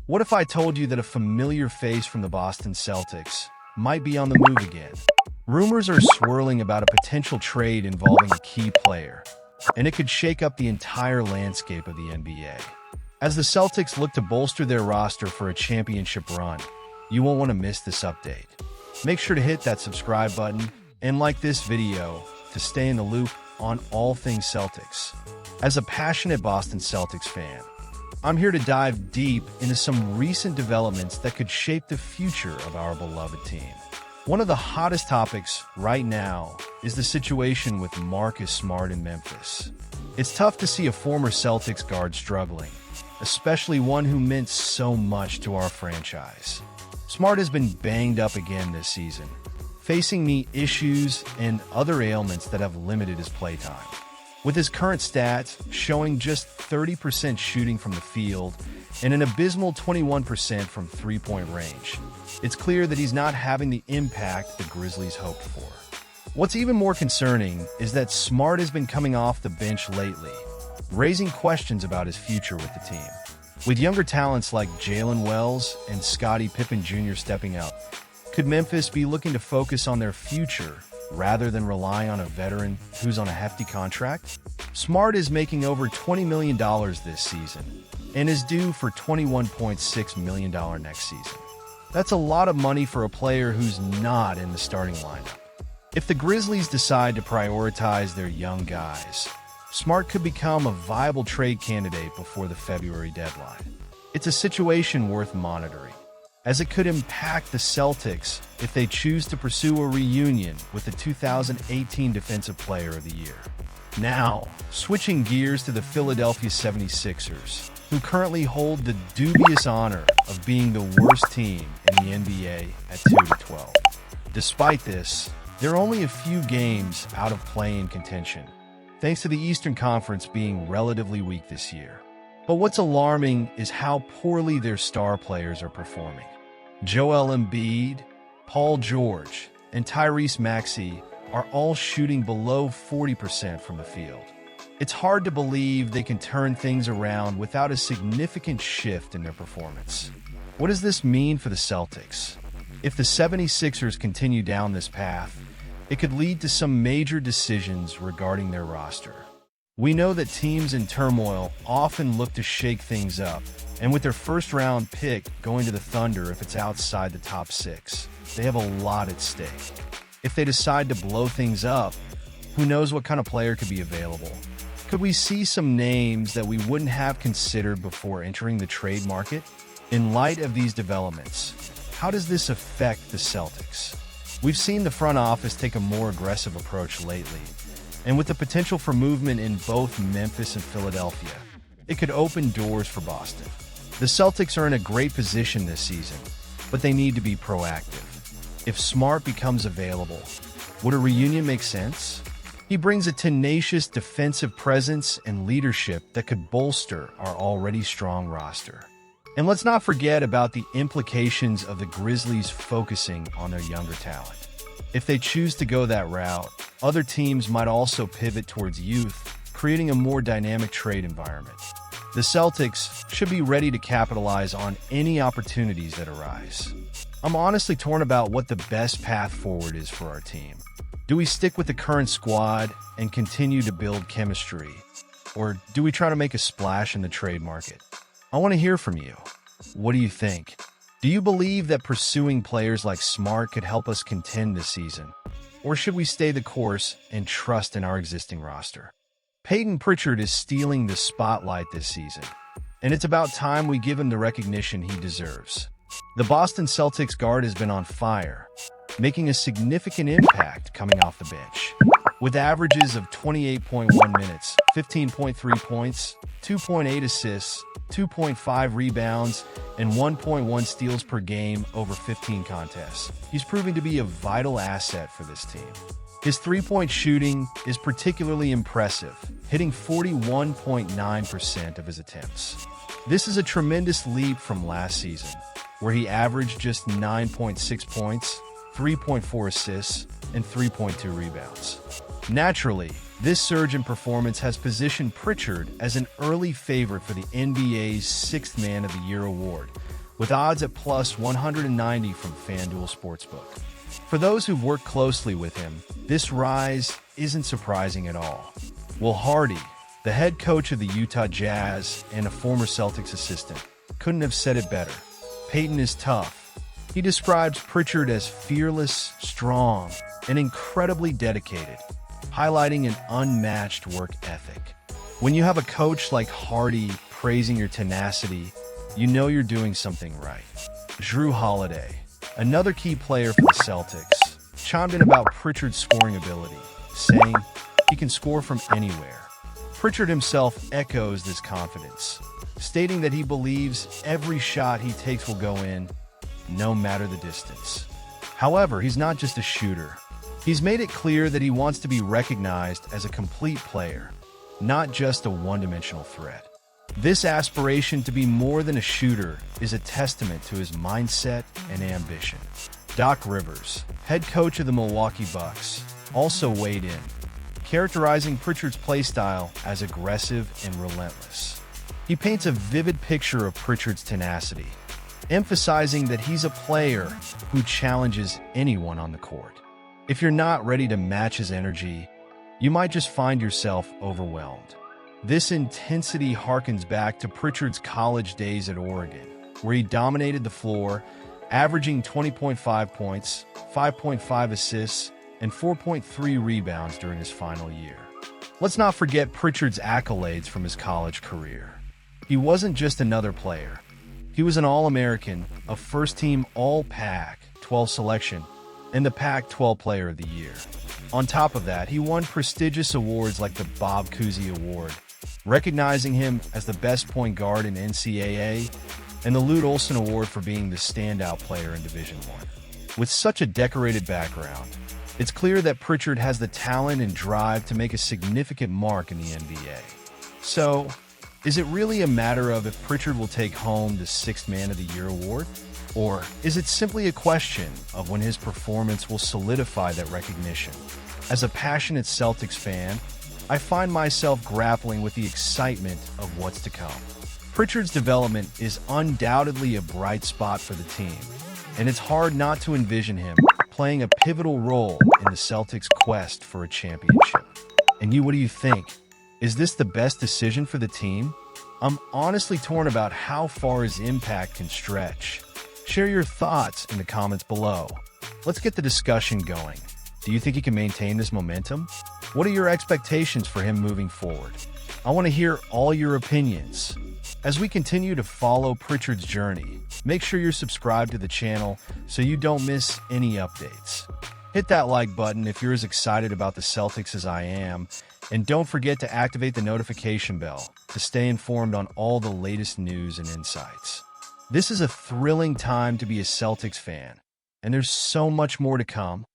What if I told you that a familiar face from the Boston Celtics might be on the move again? Rumors are swirling about a potential trade involving a key player, and it could shake up the entire landscape of the NBA. As the Celtics look to bolster their roster for a championship run, you won't want to miss this update. Make sure to hit that subscribe button and like this video to stay in the loop on all things Celtics. As a passionate Boston Celtics fan, I'm here to dive deep into some recent developments that could shape the future of our beloved team. One of the hottest topics right now is the situation with Marcus Smart in Memphis. It's tough to see a former Celtics guard struggling, especially one who meant so much to our franchise. Smart has been banged up again this season, facing knee issues and other ailments that have limited his playtime. With his current stats showing just 30% shooting from the field and an abysmal 21% from three-point range, it's clear that he's not having the impact the Grizzlies hoped for. What's even more concerning is that Smart has been coming off the bench lately, raising questions about his future with the team. With younger talents like Jalen Wells and Scottie Pippen Jr. stepping up, could Memphis be looking to focus on their future rather than relying on a veteran who's on a hefty contract? Smart is making over $20 million this season and is due for $21.6 million next season. That's a lot of money for a player who's not in the starting lineup. If the Grizzlies decide to prioritize their young guys, Smart could become a viable trade candidate before the February deadline. It's a situation worth monitoring, as it could impact the Celtics if they choose to pursue a reunion with the 2018 Defensive Player of the Year. Now, switching gears to the Philadelphia 76ers, who currently hold the dubious honor of being the worst team in the NBA at 2-12. Despite this, they're only a few games out of play-in contention, thanks to the Eastern Conference being relatively weak this year. But what's alarming is how poorly their star players are performing. Joel Embiid, Paul George, and Tyrese Maxey are all shooting below 40% from the field. It's hard to believe they can turn things around without a significant shift in their performance. What does this mean for the Celtics? If the 76ers continue down this path, it could lead to some major decisions regarding their roster. We know that teams in turmoil often look to shake things up, and with their first-round pick going to the Thunder if it's outside the top 6, they have a lot at stake. If they decide to blow things up, who knows what kind of player could be available? Could we see some names that we wouldn't have considered before entering the trade market? In light of these developments, how does this affect the Celtics? We've seen the front office take a more aggressive approach lately, and with the potential for movement in both Memphis and Philadelphia, it could open doors for Boston. The Celtics are in a great position this season, but they need to be proactive. If Smart becomes available, would a reunion make sense? He brings a tenacious defensive presence and leadership that could bolster our already strong roster. And let's not forget about the implications of the Grizzlies focusing on their younger talent. If they choose to go that route, other teams might also pivot towards youth, creating a more dynamic trade environment. The Celtics should be ready to capitalize on any opportunities that arise. I'm honestly torn about what the best path forward is for our team. Do we stick with the current squad and continue to build chemistry? Or do we try to make a splash in the trade market? I want to hear from you. What do you think? Do you believe that pursuing players like Smart could help us contend this season? Or should we stay the course and trust in our existing roster? Peyton Pritchard is stealing the spotlight this season, and it's about time we give him the recognition he deserves. The Boston Celtics guard has been on fire, making a significant impact coming off the bench. With averages of 28.1 minutes, 15.3 points, 2.8 assists, 2.5 rebounds, and 1.1 steals per game over 15 contests, he's proving to be a vital asset for this team. His three-point shooting is particularly impressive, hitting 41.9% of his attempts. This is a tremendous leap from last season, where he averaged just 9.6 points, 3.4 assists, and 3.2 rebounds. Naturally, this surge in performance has positioned Pritchard as an early favorite for the NBA's Sixth Man of the Year award, with odds at plus 190 from FanDuel Sportsbook. For those who've worked closely with him, this rise isn't surprising at all. Will Hardy, the head coach of the Utah Jazz and a former Celtics assistant, couldn't have said it better. Peyton is tough. He describes Pritchard as fearless, strong, and incredibly dedicated, highlighting an unmatched work ethic. When you have a coach like Hardy praising your tenacity, you know you're doing something right. Jrue Holiday, another key player for the Celtics, chimed in about Pritchard's scoring ability, saying he can score from anywhere. Pritchard himself echoes this confidence, stating that he believes every shot he takes will go in, no matter the distance. However, he's not just a shooter. He's made it clear that he wants to be recognized as a complete player, not just a one-dimensional threat. This aspiration to be more than a shooter is a testament to his mindset and ambition. Doc Rivers, head coach of the Milwaukee Bucks, also weighed in, characterizing Pritchard's playstyle as aggressive and relentless. He paints a vivid picture of Pritchard's tenacity, emphasizing that he's a player who challenges anyone on the court. If you're not ready to match his energy, you might just find yourself overwhelmed. This intensity harkens back to Pritchard's college days at Oregon, where he dominated the floor, averaging 20.5 points, 5.5 assists, and 4.3 rebounds during his final year. Let's not forget Pritchard's accolades from his college career. He wasn't just another player. He was an All-American, a first-team All-Pac-12 selection, and the Pac-12 Player of the Year. On top of that, he won prestigious awards like the Bob Cousy Award, recognizing him as the best point guard in NCAA, and the Lute Olson Award for being the standout player in Division I. With such a decorated background, it's clear that Pritchard has the talent and drive to make a significant mark in the NBA. So, is it really a matter of if Pritchard will take home the Sixth Man of the Year award? Or is it simply a question of when his performance will solidify that recognition? As a passionate Celtics fan, I find myself grappling with the excitement of what's to come. Pritchard's development is undoubtedly a bright spot for the team, and it's hard not to envision him playing a pivotal role in the Celtics' quest for a championship. And you, what do you think? Is this the best decision for the team? I'm honestly torn about how far his impact can stretch. Share your thoughts in the comments below. Let's get the discussion going. Do you think he can maintain this momentum? What are your expectations for him moving forward? I want to hear all your opinions. As we continue to follow Pritchard's journey, make sure you're subscribed to the channel so you don't miss any updates. Hit that like button if you're as excited about the Celtics as I am, and don't forget to activate the notification bell to stay informed on all the latest news and insights. This is a thrilling time to be a Celtics fan, and there's so much more to come.